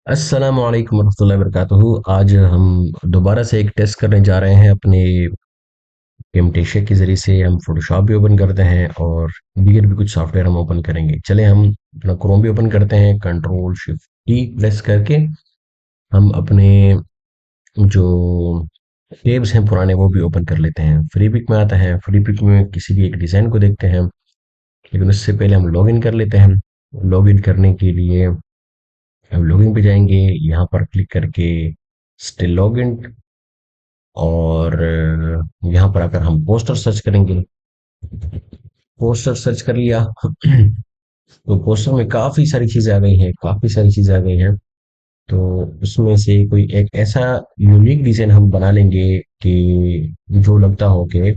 अस्सलाम वालेकुम वरहमतुल्लाहि वबरकातुहू। आज हम दोबारा से एक टेस्ट करने जा रहे हैं अपने camtasia के ज़रिए से। हम फ़ोटोशॉप भी ओपन करते हैं और दीगर भी कुछ सॉफ्टवेयर हम ओपन करेंगे। चलें हम अपना क्रोम भी ओपन करते हैं, कंट्रोल शिफ्ट टी प्रेस करके हम अपने जो टेब्स हैं पुराने वो भी ओपन कर लेते हैं। फ्री पिक में आता है, फ्री पिक में किसी भी एक डिज़ाइन को देखते हैं, लेकिन उससे पहले हम लॉगिन कर लेते हैं। लॉगिन करने के लिए हम लॉगिन पे जाएंगे, यहाँ पर क्लिक करके स्टिल लॉगिन, और यहाँ पर आकर हम पोस्टर सर्च करेंगे। पोस्टर सर्च कर लिया तो पोस्टर में काफ़ी सारी चीज़ें आ गई हैं, काफ़ी सारी चीज़ें आ गई हैं। तो उसमें से कोई एक ऐसा यूनिक डिज़ाइन हम बना लेंगे कि जो लगता हो कि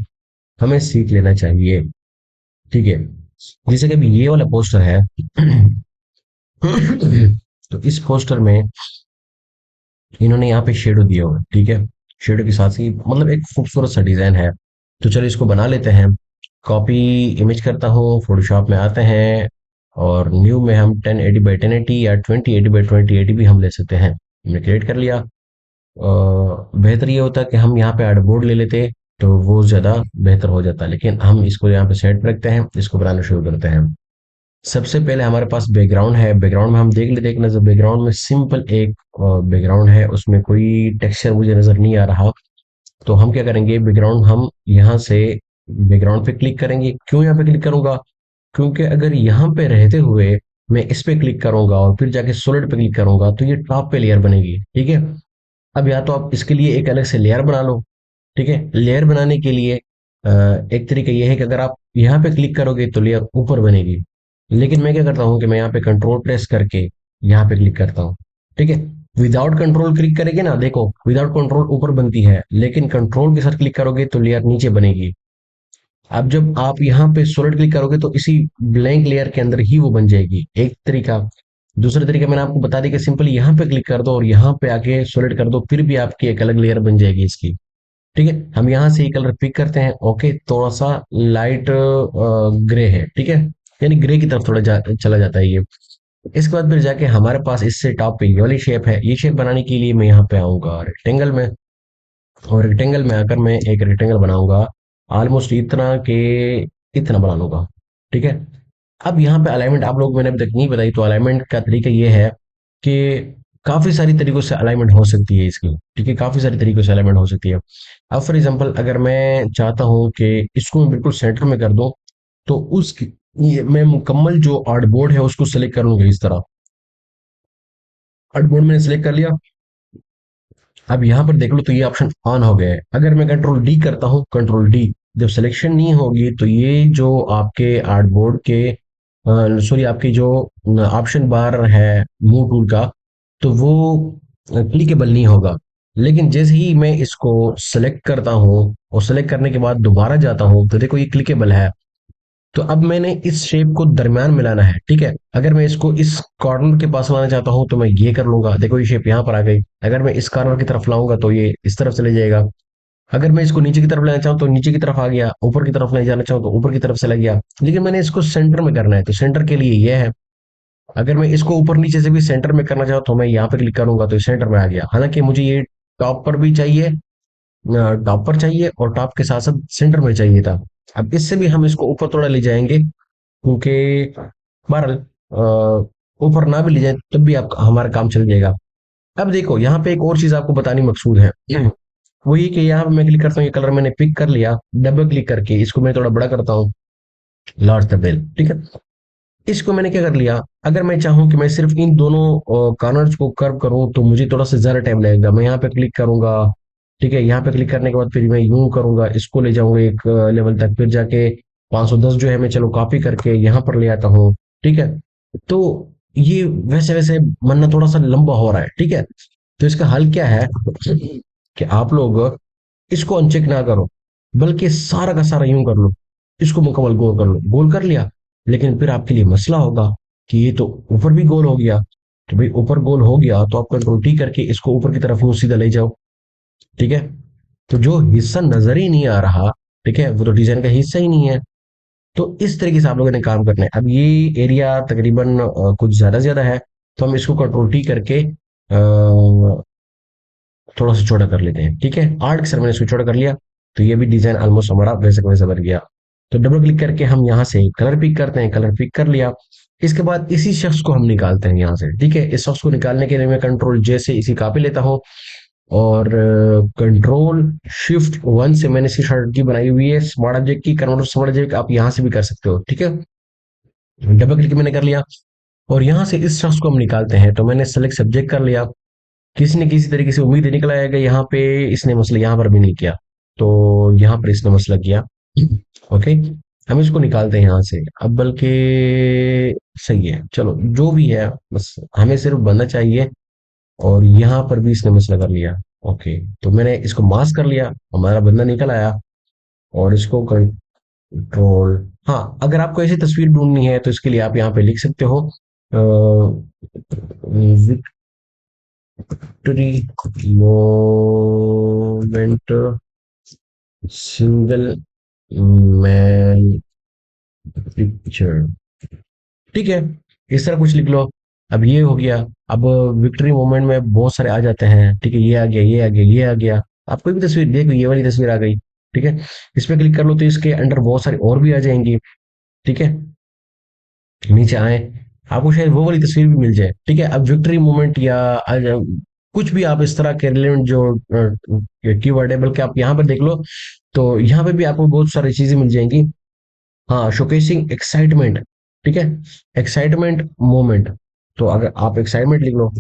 हमें सीख लेना चाहिए। ठीक है, जैसे कि अभी ये वाला पोस्टर है तो इस पोस्टर में इन्होंने यहाँ पे शेडो दिया हुआ है। ठीक है, शेडो के साथ ही मतलब एक खूबसूरत सा डिजाइन है। तो चलो इसको बना लेते हैं। कॉपी इमेज करता हूँ, फोटोशॉप में आते हैं और न्यू में हम 1080 बाई 1080 या 2080 बाई 2080 भी हम ले सकते हैं। हमने क्रिएट कर लिया। बेहतर ये होता है कि हम यहाँ पे आर्टबोर्ड ले लेते तो वो ज़्यादा बेहतर हो जाता, लेकिन हम इसको यहाँ पे सेट रखते हैं, इसको बनाना शुरू करते हैं। सबसे पहले हमारे पास बैकग्राउंड है। बैकग्राउंड में हम देख लेते हैं एक नजर। बैकग्राउंड में सिंपल एक बैकग्राउंड है, उसमें कोई टेक्सचर मुझे नजर नहीं आ रहा। तो हम क्या करेंगे, बैकग्राउंड हम यहाँ से बैकग्राउंड पे क्लिक करेंगे। क्यों यहाँ पे क्लिक करूंगा? क्योंकि अगर यहाँ पे रहते हुए मैं इस पे क्लिक करूंगा और फिर जाके सॉलिड पे क्लिक करूंगा तो ये टॉप पे लेयर बनेगी। ठीक है, अब या तो आप इसके लिए एक अलग से लेयर बना लो। ठीक है, लेयर बनाने के लिए एक तरीका ये है कि अगर आप यहाँ पे क्लिक करोगे तो लेयर ऊपर बनेगी, लेकिन मैं क्या करता हूँ कि मैं यहाँ पे कंट्रोल प्रेस करके यहाँ पे क्लिक करता हूँ। ठीक है, विदाउट कंट्रोल क्लिक करेंगे ना, देखो विदाउट कंट्रोल ऊपर बनती है, लेकिन कंट्रोल के साथ क्लिक करोगे तो लेयर नीचे बनेगी। अब जब आप यहाँ पे सॉलिड क्लिक करोगे तो इसी ब्लैंक लेयर के अंदर ही वो बन जाएगी, एक तरीका। दूसरा तरीका मैंने आपको बता दिया कि सिंपली यहाँ पे क्लिक कर दो और यहाँ पे आके सॉलिड कर दो, फिर भी आपकी एक अलग लेयर बन जाएगी इसकी। ठीक है, हम यहाँ से ये कलर पिक करते हैं। ओके, थोड़ा सा लाइट ग्रे है। ठीक है, यानी ग्रे की तरफ चला जाता है ये। इसके बाद फिर जाके हमारे पास इससे टॉप पे ये वाली शेप है। ये शेप बनाने के लिए मैं यहाँ पे आऊंगा रेक्टेंगल में, और रेक्टेंगल में आकर मैं एक रेक्टेंगल बनाऊंगा ऑलमोस्ट इतना के इतना बना लूंगा। ठीक है, अब यहाँ पे अलाइनमेंट आप लोग मैंने अभी तक नहीं बताई, तो अलाइनमेंट का तरीका ये है कि काफी सारी तरीकों से अलाइनमेंट हो सकती है इसकी। ठीक है, काफी सारी तरीकों से अलाइनमेंट हो सकती है। अब फॉर एग्जांपल अगर मैं चाहता हूँ कि इसको मैं बिल्कुल सेंटर में कर दूं, तो उस ये मैं मुकम्मल जो आर्टबोर्ड है उसको सेलेक्ट करूंगा इस तरह। आर्टबोर्ड मैंने सेलेक्ट कर लिया। अब यहाँ पर देख लो तो ये ऑप्शन ऑन हो गया है। अगर मैं कंट्रोल डी करता हूँ, कंट्रोल डी, जब सिलेक्शन नहीं होगी तो ये जो आपके आर्टबोर्ड के सॉरी आपकी जो ऑप्शन बार है मूव टूल का, तो वो क्लिकेबल नहीं होगा। लेकिन जैसे ही मैं इसको सेलेक्ट करता हूँ और सेलेक्ट करने के बाद दोबारा जाता हूँ तो देखो ये क्लिकेबल है। तो अब मैंने इस शेप को दरमियान में लाना है। ठीक है, अगर मैं इसको इस कॉर्नर के पास लाना चाहता हूं तो मैं ये कर लूंगा, देखो ये शेप यहाँ पर आ गई। अगर मैं इस कॉर्नर की तरफ लाऊंगा तो ये इस तरफ चले जाएगा। अगर मैं इसको नीचे की तरफ लेना चाहूँ तो नीचे की तरफ आ गया, ऊपर की तरफ ले जाना चाहूँ तो ऊपर की तरफ चला गया। लेकिन मैंने इसको सेंटर में करना है तो सेंटर के लिए ये है। अगर मैं इसको ऊपर नीचे से भी सेंटर में करना चाहूँ तो मैं यहाँ पे क्लिक करूंगा तो सेंटर में आ गया। हालांकि मुझे ये टॉप पर भी चाहिए, टॉप पर चाहिए और टॉप के साथ साथ सेंटर में चाहिए था। अब इससे भी हम इसको ऊपर थोड़ा ले जाएंगे, क्योंकि बहरहाल ऊपर ना भी ले जाए तब भी आप हमारा काम चल जाएगा। अब देखो यहाँ पे एक और चीज आपको बतानी मकसूद है वो ये कि यहाँ पे मैं क्लिक करता हूँ, ये कलर मैंने पिक कर लिया। डबल क्लिक करके इसको मैं थोड़ा बड़ा करता हूँ, लार्ज द बेल। ठीक है, इसको मैंने क्या कर लिया, अगर मैं चाहूँ कि मैं सिर्फ इन दोनों कॉर्नर्स को कर्व करूँ तो मुझे थोड़ा सा ज्यादा टाइम लगेगा। मैं यहाँ पे क्लिक करूंगा। ठीक है, यहाँ पे क्लिक करने के बाद फिर मैं यूं करूंगा, इसको ले जाऊंगा एक लेवल तक, फिर जाके 510 जो है मैं चलो कॉपी करके यहाँ पर ले आता हूँ। ठीक है, तो ये वैसे वैसे बनना थोड़ा सा लंबा हो रहा है। ठीक है, तो इसका हल क्या है कि आप लोग इसको अनचेक ना करो, बल्कि सारा का सारा यूं कर लो, इसको मुकम्मल गोल कर लो। गोल कर लिया, लेकिन फिर आपके लिए मसला होगा कि ये तो ऊपर भी गोल हो गया। तो भाई ऊपर गोल हो गया तो आप कंट्रोल टी करके इसको ऊपर की तरफ यूं सीधा ले जाओ। ठीक है, तो जो हिस्सा नजर ही नहीं आ रहा, ठीक है, वो तो डिजाइन का हिस्सा ही नहीं है। तो इस तरीके से आप लोगों ने काम करना है। अब ये एरिया तकरीबन कुछ ज्यादा ज्यादा है, तो हम इसको कंट्रोल टी करके थोड़ा सा छोटा कर लेते हैं, ठीक है। आर्ट के सर मैंने इसको छोटा कर लिया, तो ये भी डिजाइन ऑलमोस्ट हमारा वैसे का वैसा बन गया। तो डबल क्लिक करके हम यहाँ से कलर पिक करते हैं, कलर पिक कर लिया। इसके बाद इसी शख्स को हम निकालते हैं यहाँ से, ठीक है। इस शख्स को निकालने के लिए मैं कंट्रोल जे से इसी कॉपी लेता हूँ, और कंट्रोल शिफ्ट वन से मैंने इसकी शॉर्टकट की बनाई हुई है स्मार्ट ऑब्जेक्ट की, कन्वर्ट स्मार्ट ऑब्जेक्ट आप यहाँ से भी कर सकते हो, ठीक है। डबल क्लिक मैंने कर लिया, और यहाँ से इस शख्स को हम निकालते हैं, तो मैंने सेलेक्ट सब्जेक्ट कर लिया। किसी न किसी तरीके से उम्मीद निकल आएगा यहाँ पे, इसने मसला यहाँ पर भी नहीं किया, तो यहाँ पर इसने मसला किया। ओके, हम इसको निकालते हैं यहाँ से, अब बल्कि सही है, चलो जो भी है, बस हमें सिर्फ बनना चाहिए। और यहाँ पर भी इसने मसला कर लिया। ओके, तो मैंने इसको मास्क कर लिया, हमारा बंदा निकल आया। और इसको कंट्रोल, हाँ, अगर आपको ऐसी तस्वीर ढूंढनी है तो इसके लिए आप यहाँ पे लिख सकते हो victory moment single man picture, ठीक है। इस तरह कुछ लिख लो। अब ये हो गया। अब विक्ट्री मोमेंट में बहुत सारे आ जाते हैं, ठीक है, ये आ गया, ये आ गया, ये आ गया। आप कोई भी तस्वीर देख लो, ये वाली तस्वीर आ गई, ठीक है। इस पे क्लिक कर लो तो इसके अंडर बहुत सारी और भी आ जाएंगी, ठीक है। नीचे आए, आपको शायद वो वाली तस्वीर भी मिल जाए, ठीक है। अब विक्ट्री मोमेंट या कुछ भी आप इस तरह के रिलेवेंट जो कीवर्ड है, बल्कि आप यहाँ पर देख लो, तो यहाँ पे भी आपको बहुत सारी चीजें मिल जाएंगी। हाँ, शोकेसिंग एक्साइटमेंट, ठीक है, एक्साइटमेंट मोमेंट। तो अगर आप एक्साइटमेंट लिख लो,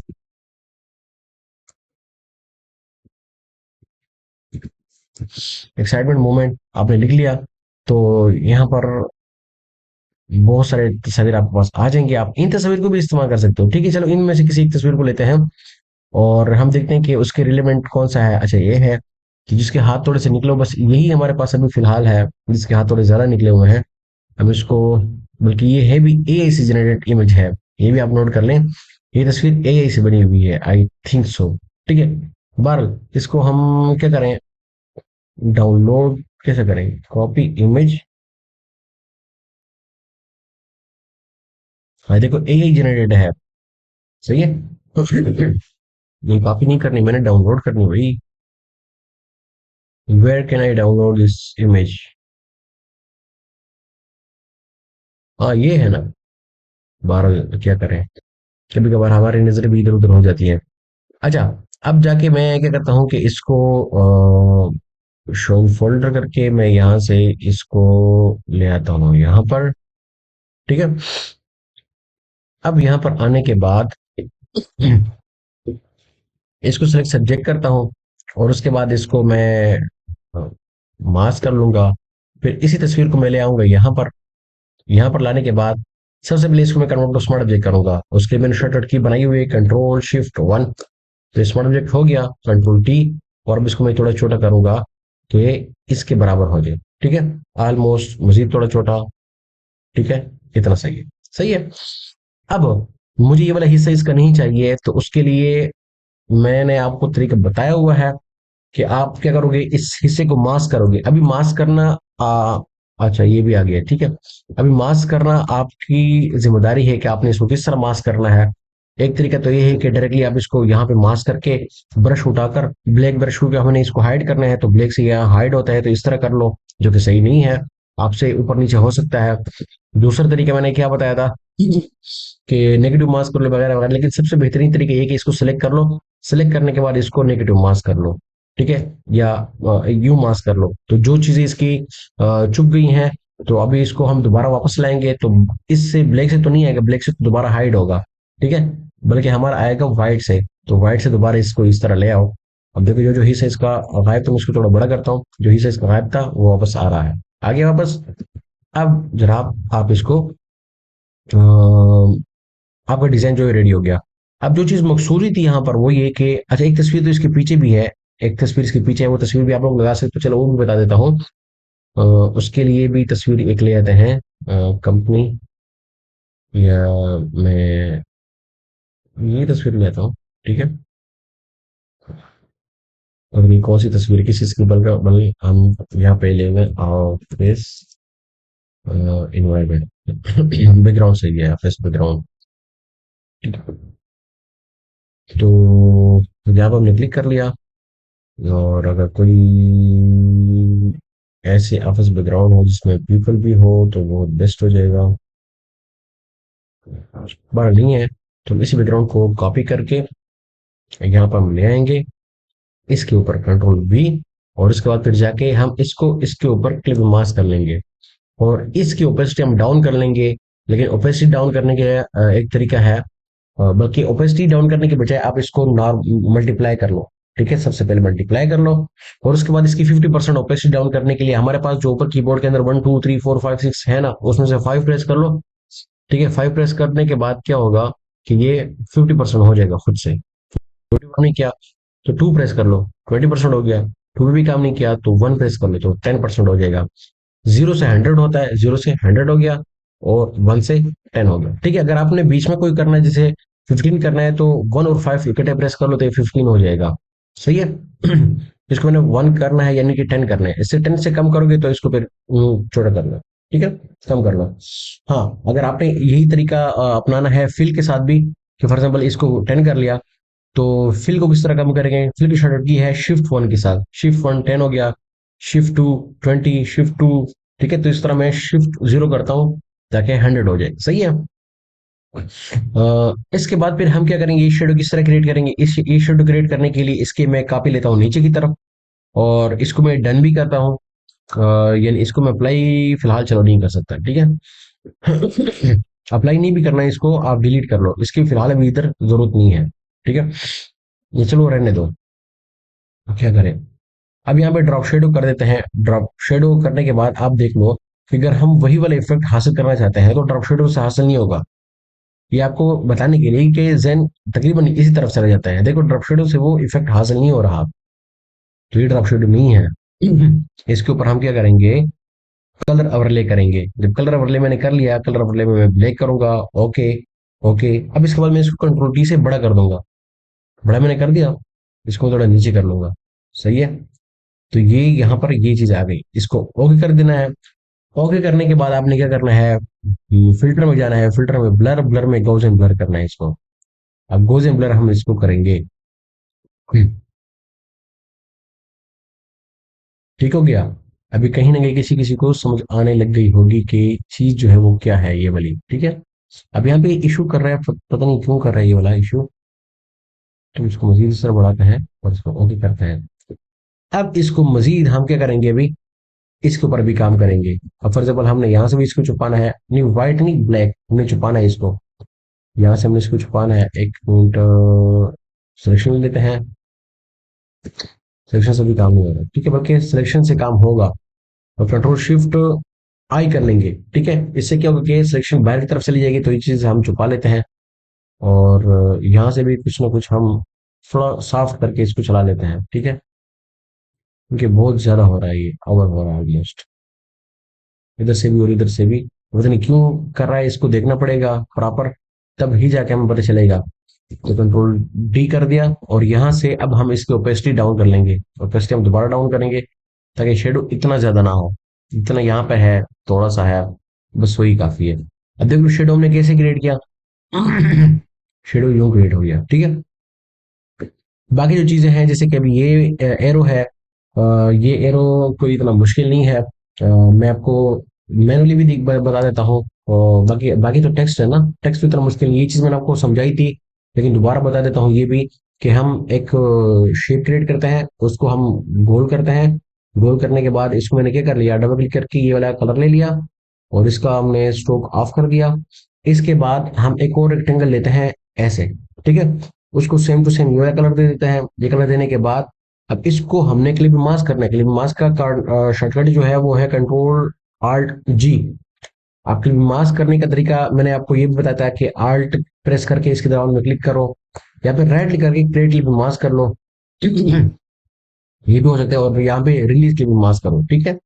एक्साइटमेंट मोमेंट आपने लिख लिया, तो यहाँ पर बहुत सारे तस्वीर आपके पास आ जाएंगे। आप इन तस्वीर को भी इस्तेमाल कर सकते हो, ठीक है। चलो इनमें से किसी एक तस्वीर को लेते हैं, और हम देखते हैं कि उसके रिलेवेंट कौन सा है। अच्छा, ये है कि जिसके हाथ थोड़े से निकले हो, बस यही हमारे पास अभी फिलहाल है, जिसके हाथ थोड़े ज्यादा निकले हुए हैं। हम इसको, बल्कि ये है भी एआई से जनरेटेड इमेज है, ये भी आप नोट कर लें। ये तस्वीर एआई से बनी हुई है, आई थिंक सो, ठीक है। बहरहाल इसको हम क्या करें, डाउनलोड कैसे करें, कॉपी इमेज। हाँ देखो, एआई जनरेटेड है, सही है। नहीं, कॉपी नहीं करनी, मैंने डाउनलोड करनी भाई। Where can I download this image. हाँ, ये है ना। बहरहाल क्या करें, कभी कभार हमारी नजरें भी इधर उधर हो जाती है। अच्छा, अब जाके मैं क्या करता हूँ कि इसको शो फोल्डर करके मैं यहाँ से इसको ले आता हूँ यहाँ पर, ठीक है। अब यहाँ पर आने के बाद इसको सिलेक्ट सब्जेक्ट करता हूँ, और उसके बाद इसको मैं मास्क कर लूंगा। फिर इसी तस्वीर को मैं ले आऊंगा यहाँ पर लाने के बाद सबसे पहले इसको मैं कन्वर्ट टू स्मार्ट ऑब्जेक्ट करूंगा। उसके लिए मैंने शॉर्टकट की बनाई हुई है, कंट्रोल शिफ्ट वन। तो स्मार्ट ऑब्जेक्ट हो गया, कंट्रोल टी। और अब इसको मैं थोड़ा छोटा करूंगा, तो ये इसके बराबर हो जाए, ठीक है। ऑलमोस्ट मजीद थोड़ा छोटा, ठीक है, इतना सही है, सही है। अब मुझे ये वाला हिस्सा इसका नहीं चाहिए, तो उसके लिए मैंने आपको तरीका बताया हुआ है कि आप क्या करोगे, इस हिस्से को मास्क करोगे। अभी मास्क करना अच्छा, ये भी आ गया, ठीक है। अभी मास्क करना आपकी जिम्मेदारी है कि आपने इसको किस तरह मास्क करना है। एक तरीका तो ये है कि डायरेक्टली आप इसको यहाँ पे मास्क करके ब्रश उठाकर, ब्लैक ब्रश को हमने इसको हाइड करना है, तो ब्लैक से यहाँ हाइड होता है, तो इस तरह कर लो, जो कि सही नहीं है, आपसे ऊपर नीचे हो सकता है। दूसरा तरीका मैंने क्या बताया था कि नेगेटिव मास्क कर लो वगैरह वगैरह, लेकिन सबसे बेहतरीन तरीका ये है कि इसको सिलेक्ट कर लो, सिलेक्ट करने के बाद इसको नेगेटिव मास्क कर लो, ठीक है, या यू मास्क कर लो। तो जो चीजें इसकी चुप गई हैं, तो अभी इसको हम दोबारा वापस लाएंगे, तो इससे ब्लैक से तो नहीं आएगा, ब्लैक से तो दोबारा हाइड होगा, ठीक है, बल्कि हमारा आएगा व्हाइट से। तो व्हाइट से दोबारा इसको इस तरह ले आओ। अब देखो, जो जो हिस्सा इसका गायब था, मैं इसको थोड़ा बड़ा करता हूँ, जो हिस्सा इसका गायब था वो वापस आ रहा है, आगे वापस। अब जनाब आप इसको आपका डिजाइन जो है रेडी हो गया। अब जो चीज मकसूरी थी यहाँ पर वो ये कि अच्छा, एक तस्वीर तो इसके पीछे भी है, एक तस्वीर इसके पीछे है, वो तस्वीर भी आप लोग लगा सकते हो, चलो वो भी बता देता हूँ। उसके लिए भी तस्वीर एक ले आते हैं, कंपनी, या मैं ये तस्वीर ले आता हूँ, ठीक है। और ये कौन सी तस्वीर किस चीज की बल हम यहाँ पे लेंगे, फेस इन्वायरमेंट। बैकग्राउंड सही है, फेस बैकग्राउंड, ठीक है। तो यहाँ पर हमने क्लिक कर लिया। और अगर कोई ऐसे ऑफिस बैकग्राउंड हो जिसमें पीपल भी हो तो वो बेस्ट हो जाएगा, बट नहीं है। तो इसी बैकग्राउंड को कॉपी करके यहाँ पर हम ले आएंगे, इसके ऊपर कंट्रोल वी, और उसके बाद फिर जाके हम इसको इसके ऊपर क्लिप मास्क कर लेंगे, और इसकी ओपेसिटी हम डाउन कर लेंगे। लेकिन ओपेसिटी डाउन करने के एक तरीका है, बल्कि ओपेसिटी डाउन करने के बजाय आप इसको नॉर्म मल्टीप्लाई कर लो। ठीक है, सबसे पहले मल्टीप्लाई कर लो, और उसके बाद इसकी 50% ओपेसिटी डाउन करने के लिए हमारे पास जो ऊपर कीबोर्ड के अंदर 1 2 3 4 5 6 है ना, उसमें से 5 प्रेस कर लो। ठीक है, 5 प्रेस करने के बाद क्या होगा कि ये 50% हो जाएगा खुद से। 21 नहीं किया तो 2 प्रेस कर लो, 20% हो गया। 2 भी काम नहीं किया तो 1 प्रेस कर लो तो 10% हो जाएगा। 0 से 100 होता है, 0 से 100 हो गया, और 1 से 10 हो गया। ठीक है, अगर आपने बीच में कोई करना है जैसे 15 करना है तो 1 और 5 इकट्ठे प्रेस कर लो तो ये 15 हो जाएगा। सही है। इसको मैंने 1 करना है यानी कि 10 करना है, इससे 10 से कम करोगे तो इसको फिर छोटा करना। ठीक है, कम कर लो। हाँ, अगर आपने यही तरीका अपनाना है फिल के साथ भी, कि फॉर एग्जाम्पल इसको 10 कर लिया, तो फिल को किस तरह कम करेंगे? फिल की शॉर्टकट की है शिफ्ट 1 के साथ। शिफ्ट 1 10 हो गया, शिफ्ट 2 20, शिफ्ट 2। ठीक है, तो इस तरह मैं शिफ्ट 0 करता हूँ ताकि 100 हो जाए। सही है। इसके बाद फिर हम क्या करेंगे, ये शेडो किस तरह क्रिएट करेंगे? इस ये शेडो क्रिएट करने के लिए इसके मैं कॉपी लेता हूँ नीचे की तरफ, और इसको मैं डन भी करता हूँ। यानी इसको मैं अप्लाई फिलहाल चलो नहीं कर सकता। ठीक है। अप्लाई नहीं भी करना है इसको, आप डिलीट कर लो, इसकी फिलहाल अभी इधर जरूरत नहीं है। ठीक है, ये चलो रहने दो। क्या करें, अब यहाँ पे ड्रॉप शेडो कर देते हैं। ड्रॉप शेडो करने के बाद आप देख लो कि अगर हम वही वाला इफेक्ट हासिल करना चाहते हैं तो ड्रॉप शेडो से हासिल नहीं होगा। ये आपको बताने के लिए कि जेन तकरीबन इसी तरफ चला जाता है। देखो, ड्रॉप शेडो से वो इफेक्ट हासिल नहीं हो रहा, तो ये ड्रॉप शेडो नहीं है। इसके ऊपर हम क्या करेंगे, कलर ओवरले करेंगे। जब कलर ओवरले मैंने कर लिया, कलर ओवरले में मैं ब्लैक करूंगा। ओके। ओके, अब इसके बाद मैं इसको कंट्रोल टी से बड़ा कर दूंगा। बड़ा मैंने कर दिया, इसको थोड़ा नीचे कर लूंगा। सही है। तो ये यहाँ पर ये चीज आ गई, इसको ओके कर देना है। ओके करने के बाद आपने क्या करना है, फिल्टर में जाना है, फिल्टर में ब्लर, ब्लर में गॉसियन ब्लर करना है इसको। अब गॉसियन ब्लर हम इसको करेंगे। ठीक हो गया। अभी कहीं ना कहीं किसी किसी को समझ आने लग गई होगी कि चीज जो है वो क्या है ये वाली। ठीक है, अब यहाँ पे इशू कर रहा है, पता नहीं क्यों कर रहा है ये वाला इशू। तो इसको मजीद इस तरह बढ़ाते हैं और इसको ओके करते हैं। अब इसको मजीद हम क्या करेंगे, अभी इसके ऊपर भी काम करेंगे। अब फॉर एग्जाम्पल हमने यहाँ से भी इसको छुपाना है, नहीं व्हाइट नहीं ब्लैक, हमने छुपाना है इसको। यहाँ से हमने इसको छुपाना है। एक मिनट, सिलेक्शन लेते हैं। सिलेक्शन से भी काम नहीं हो रहा, ठीक है, बल्कि सिलेक्शन से काम होगा। और कंट्रोल शिफ्ट आई कर लेंगे। ठीक है, इससे क्या होगा कि सिलेक्शन बाहर की तरफ चली जाएगी, तो ये चीज हम छुपा लेते हैं। और यहाँ से भी कुछ ना कुछ हम थोड़ा साफ करके इसको चला लेते हैं। ठीक है, क्योंकि बहुत ज्यादा हो रहा है, ये ओवर हो रहा है ऑलमोस्ट, इधर से भी और इधर से भी। पता नहीं क्यों कर रहा है, इसको देखना पड़ेगा प्रॉपर, तब ही जाके हमें पता चलेगा। तो कंट्रोल डी कर दिया, और यहाँ से अब हम इसकी ओपेसिटी डाउन कर लेंगे। ओपेसिटी हम दोबारा डाउन करेंगे ताकि शेडो इतना ज्यादा ना हो, इतना यहाँ पे है, थोड़ा सा है, बस वही काफी है। अब देखो शेडो हमने कैसे क्रिएट किया। शेडो यूं क्रिएट हो गया। ठीक है, बाकी जो चीजें हैं जैसे कि अभी ये एरो है, ये एरो कोई इतना मुश्किल नहीं है। मैं आपको मैनुअली भी बता देता हूँ। और बाकी बाकी तो टेक्स्ट है ना, टेक्स्ट तो इतना मुश्किल नहीं, ये चीज मैंने आपको समझाई थी, लेकिन दोबारा बता देता हूँ ये भी, कि हम एक शेप क्रिएट करते हैं, उसको हम गोल करते हैं। गोल करने के बाद इसको मैंने क्या कर लिया, डबल क्लिक करके ये वाला कलर ले लिया, और इसका हमने स्ट्रोक ऑफ कर दिया। इसके बाद हम एक और रेक्टेंगल लेते हैं ऐसे। ठीक है, उसको सेम टू सेम ये वाला कलर दे देते हैं। ये कलर देने के बाद अब इसको हमने क्लिप मास्क करना है। क्लिप मास्क का शॉर्टकट जो है वो है कंट्रोल आल्ट जी। आप क्लिप मास्क करने का तरीका मैंने आपको ये भी बताया था कि आल्ट प्रेस करके इसके दौरान में क्लिक करो, या फिर राइट क्लिक करके क्रिएट क्लिप मास्क कर लो। ये भी हो सकता है, और यहाँ पे रिलीज क्लिप मास्क करो। ठीक है,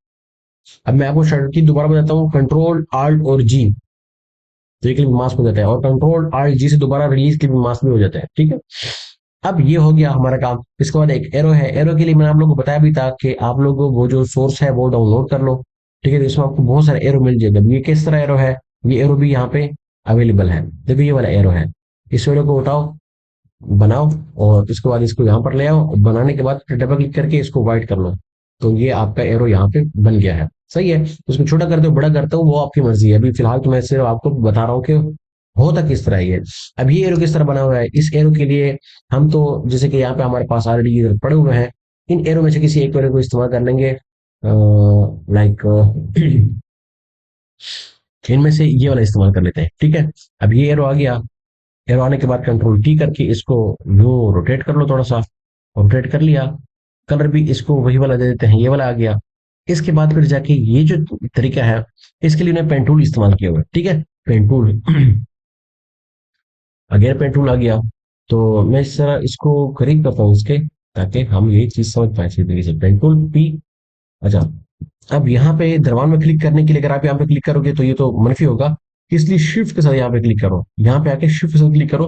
अब मैं आपको शॉर्टकट दोबारा बताता हूँ, कंट्रोल आल्ट और जी, तो ये क्लिप मास्क हो जाता है, और कंट्रोल आल्ट जी से दोबारा रिलीज क्लिप मास्क भी हो जाता है। ठीक है, अब ये हो गया हमारा काम। इसके बाद एक एरो है, एरो के लिए मैंने आप लोगों को बताया भी था कि आप लोग वो जो सोर्स है वो डाउनलोड कर लो। ठीक है, तो इसमें आपको बहुत सारे एरो मिल जाएगा। ये किस तरह एरो है, ये एरो भी यहाँ पे अवेलेबल है। देखो ये वाला एरो है, इस एरो को उठाओ, बनाओ और उसके बाद इसको यहाँ पर ले आओ, बनाने के बाद फिर डबल क्लिक करके इसको व्हाइट कर लो। तो ये आपका एरो यहाँ पे बन गया है, सही है। उसको छोटा करते हो बड़ा करते हो वो आपकी मर्जी है, अभी फिलहाल तो मैं सिर्फ आपको बता रहा हूँ कि होता किस तरह है ये। अब ये एरो किस तरह बना हुआ है, इस एरो के लिए हम तो जैसे कि यहाँ पे हमारे पास ऑलरेडी पड़े हुए हैं, इन एरो में से किसी एक एरो को इस्तेमाल कर लेंगे। लाइक इनमें से ये वाला इस्तेमाल कर लेते हैं, ठीक है। अब ये एरो आ गया, एरो आने के बाद कंट्रोल टी करके इसको यूं रोटेट कर लो थोड़ा सा, रोटेट कर लिया। कलर भी इसको वही वाला दे देते हैं, ये वाला आ गया। इसके बाद फिर जाके ये जो तरीका है, इसके लिए उन्हें पेन टूल इस्तेमाल किया हुआ है, ठीक है। Pen tool again pen tool आ गया। तो मैं इस तरह इसको करीब करता हूँ इसके, ताकि हम ये चीज समझ पाए अच्छी तरीके से। Pen tool P. अच्छा, अब यहाँ पे दरवान में क्लिक करने के लिए अगर आप यहाँ पे क्लिक करोगे तो ये तो मनफी होगा, इसलिए शिफ्ट के साथ यहाँ पे क्लिक करो, यहाँ पे आके शिफ्ट के साथ क्लिक करो,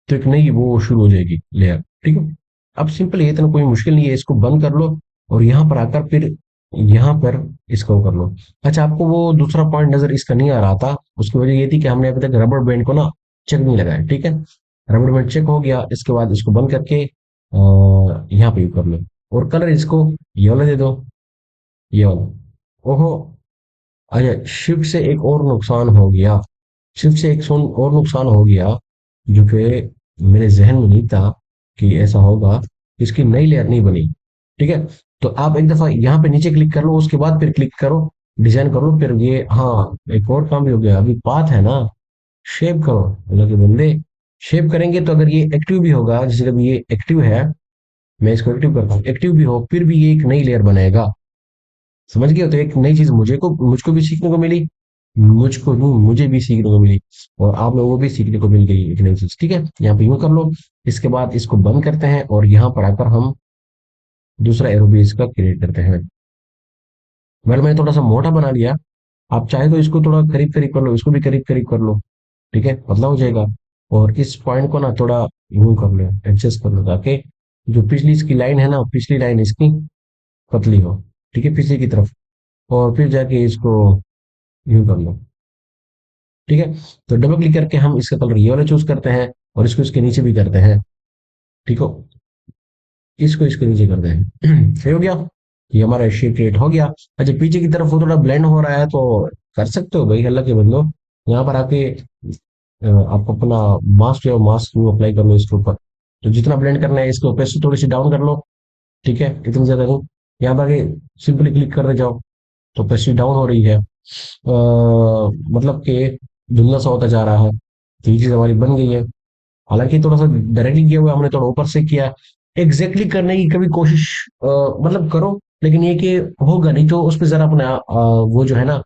तो एक नई वो शुरू हो जाएगी लेयर, ठीक है। अब सिंपल, ये इतना कोई मुश्किल नहीं है, इसको बंद कर लो और यहाँ पर आकर फिर यहाँ पर इसको कर लो। अच्छा, आपको वो दूसरा पॉइंट नजर इसका नहीं आ रहा था, उसकी वजह ये थी कि हमने अभी तक रबड़ बैंड को ना चेक नहीं लगाया, ठीक है। रबड़ बैंड चेक हो गया, इसके बाद इसको बंद करके यहाँ पे कर लो, और कलर इसको ये वाला दे दो, ये वाला। ओहो, अच्छा, शिफ्ट से एक और नुकसान हो गया, शिफ्ट से और नुकसान हो गया, जो कि मेरे जहन में नहीं था कि ऐसा होगा। इसकी नई लेयर नहीं बनी, ठीक है। तो आप एक दफा यहाँ पे नीचे क्लिक कर लो, उसके बाद फिर क्लिक करो, डिजाइन करो, फिर ये, हाँ, एक और काम भी हो गया, अभी पाथ है ना, शेप करो। अल्लाह के बंदे, शेप करेंगे तो अगर ये एक्टिव भी होगा, जैसे कभी ये एक्टिव है, मैं इसको एक्टिव करता हूँ, एक्टिव भी हो फिर भी ये एक नई लेयर बनाएगा, समझ गए हो? तो एक नई चीज मुझको भी सीखने को मिली, मुझे भी सीखने को मिली, और आप लोगों को भी सीखने को मिल गई एक नई चीज, ठीक है। यहाँ पे यूं कर लो, इसके बाद इसको बंद करते हैं और यहाँ पर आकर हम दूसरा एरोबेस का क्रिएट करते हैं। वेल, मैंने थोड़ा सा मोटा बना लिया, आप चाहे तो इसको थोड़ा करीब करीब कर लो, इसको भी करीब करीब कर लो, ठीक है, पतला हो जाएगा। और इस पॉइंट को ना थोड़ा यूं कर लो, एडजस्ट कर लो, ताकि जो पिछली इसकी लाइन है ना, पिछली लाइन इसकी पतली हो, ठीक है, पीछे की तरफ। और फिर जाके इसको यूं कर लो, ठीक है। तो डबल क्लिक करके हम इसका कलर ये वाला चूज करते हैं, और इसको इसके नीचे भी करते हैं, ठीक हो, इसको इसके नीचे करते हैं सही हो गया, ये हमारा शेप क्रिएट हो गया। अच्छा, पीछे की तरफ वो थोड़ा ब्लेंड हो रहा है, तो कर सकते हो भाई, अल्लाह के बंदो, यहाँ पर आके आप अपना मास्क जो मास्क अप्लाई कर लो इसके ऊपर। तो जितना ब्लेंड करना है इसके ऊपर से थोड़ी सी डाउन कर लो, ठीक है, इतनी ज्यादा नहीं। यहाँ पर आगे सिंपली क्लिक करते जाओ, तो पेस्ट्री डाउन हो रही है, मतलब कि धुंधला सा होता जा रहा है, तो ये चीज हमारी बन गई है। हालांकि थोड़ा सा डायरेक्टली किया हुआ है, हमने थोड़ा ऊपर से किया, एग्जैक्टली exactly करने की कभी कोशिश मतलब करो, लेकिन ये कि होगा नहीं तो उस पर जरा अपना वो जो है ना,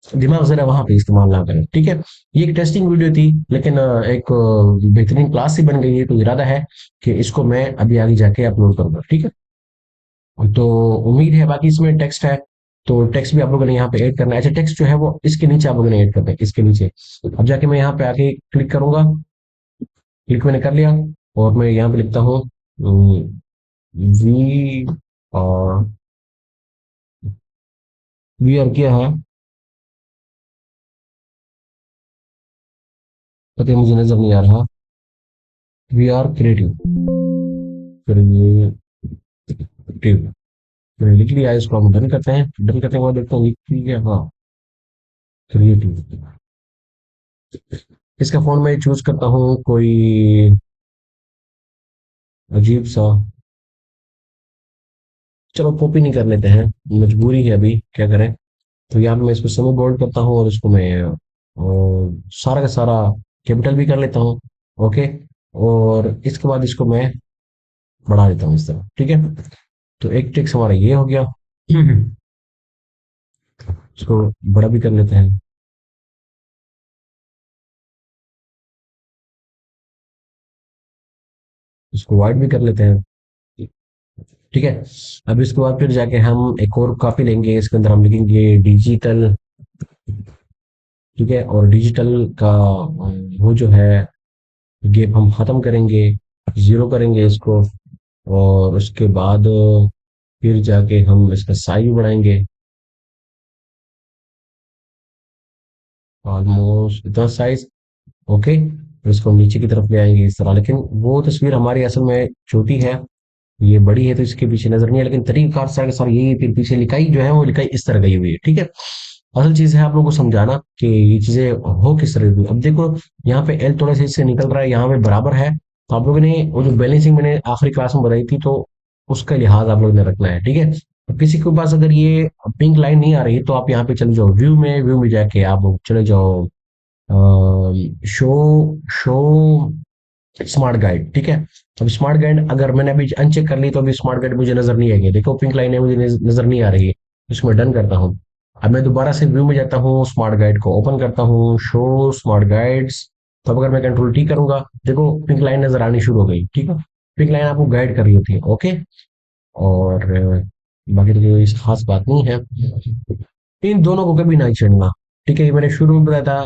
दिमाग जरा वहां पे इस्तेमाल ना करें, ठीक है। ये एक टेस्टिंग वीडियो थी, लेकिन एक बेहतरीन क्लास ही बन गई है, तो इरादा है कि इसको मैं अभी आगे जाके अपलोड करूंगा, ठीक है। तो उम्मीद है, बाकी इसमें टेक्स्ट है, तो टेक्स्ट भी आप लोगों ने यहाँ पे ऐड करना है। अच्छा, टेक्स्ट जो है वो इसके नीचे आप लोगों ने ऐड करना है, इसके नीचे। अब जाके मैं यहाँ पे आके क्लिक करूंगा, क्लिक मैंने कर लिया, और मैं यहाँ पे लिखता हूँ वी और वी आर क्या है, पता मुझे नजर नहीं आ रहा, वी आर क्रिएटिव, क्रिएटिव मैंने लिख लिया है, इसको हम डन करते हैं, डन करने के बाद देखता हूँ ठीक है, हाँ, क्रिएटिव। इसका फॉन्ट मैं चूज करता हूँ कोई अजीब सा, चलो कॉपी नहीं कर लेते हैं, मजबूरी है, अभी क्या करें। तो यहाँ पे मैं इसको सेमी बोल्ड करता हूँ, और इसको मैं सारा का सारा कैपिटल भी कर लेता हूँ, ओके। और इसके बाद इसको मैं बढ़ा देता हूँ इस तरह, ठीक है। तो एक टेक्स्ट हमारा ये हो गया इसको बड़ा भी कर लेते हैं, इसको वाइड भी कर लेते हैं, ठीक है। अब इसके बाद फिर जाके हम एक और कॉपी लेंगे, इसके अंदर हम लिखेंगे डिजिटल, ठीक है। और डिजिटल का वो जो है गैप हम खत्म करेंगे, जीरो करेंगे इसको। और उसके बाद फिर जाके हम इसका साइज भी बढ़ाएंगे, ऑलमोस्ट इतना साइज, ओके। फिर इसको नीचे की तरफ ले आएंगे इस तरह, लेकिन वो तस्वीर हमारी असल में छोटी है, ये बड़ी है तो इसके पीछे नजर नहीं है, लेकिन तरीकाकार सारा का सारा यही, फिर पीछे लिखाई जो है वो लिखाई इस तरह गई हुई है, ठीक है। असल चीज है आप लोगों को समझाना कि ये चीजें हो किस तरह की। अब देखो यहाँ पे एल थोड़ा सा इससे निकल रहा है, यहाँ पे बराबर है, तो आप लोगों ने वो जो बैलेंसिंग मैंने आखिरी क्लास में बताई थी, तो उसका लिहाज आप लोगों ने रखना है, ठीक है। तो किसी के पास अगर ये पिंक लाइन नहीं आ रही तो आप यहाँ पे चले जाओ व्यू में जाके आप लोग चले जाओ शो शो स्मार्ट गाइड, ठीक है। अब स्मार्ट गाइड अगर मैंने अभी अनचेक कर ली तो अभी स्मार्ट गाइड मुझे नजर नहीं आएगी, देखो पिंक लाइन है मुझे नजर नहीं आ रही है, इसमें डन करता हूँ। अब मैं दोबारा से व्यू में जाता हूँ, स्मार्ट गाइड को ओपन करता हूँ, शो स्मार्ट गाइड्स। तो अब अगर मैं कंट्रोल टी करूंगा, देखो पिंक लाइन नजर आनी शुरू हो गई, ठीक है। पिंक लाइन आपको गाइड कर रही होती है, ओके। और बाकी तो कोई खास बात नहीं है, इन दोनों को कभी नहीं छेड़ना, ठीक है। ये मैंने शुरू में बताया था,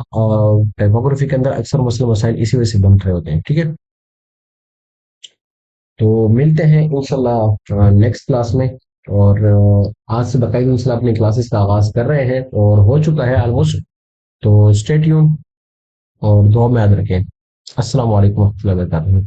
टाइपोग्राफी के अंदर अक्सर मसले मसाइल इसी वजह से बन रहे होते हैं, ठीक है। तो मिलते हैं इंशाल्लाह नेक्स्ट क्लास में। और आज से बाकायदा इंशाल्लाह अपनी क्लासेस का आगाज कर रहे हैं और हो चुका है ऑलमोस्ट। तो स्टे ट्यून और दुआ में याद रखें। अस्सलाम वालेकुम वर्हमतुल्लाहि वबरकातुहू।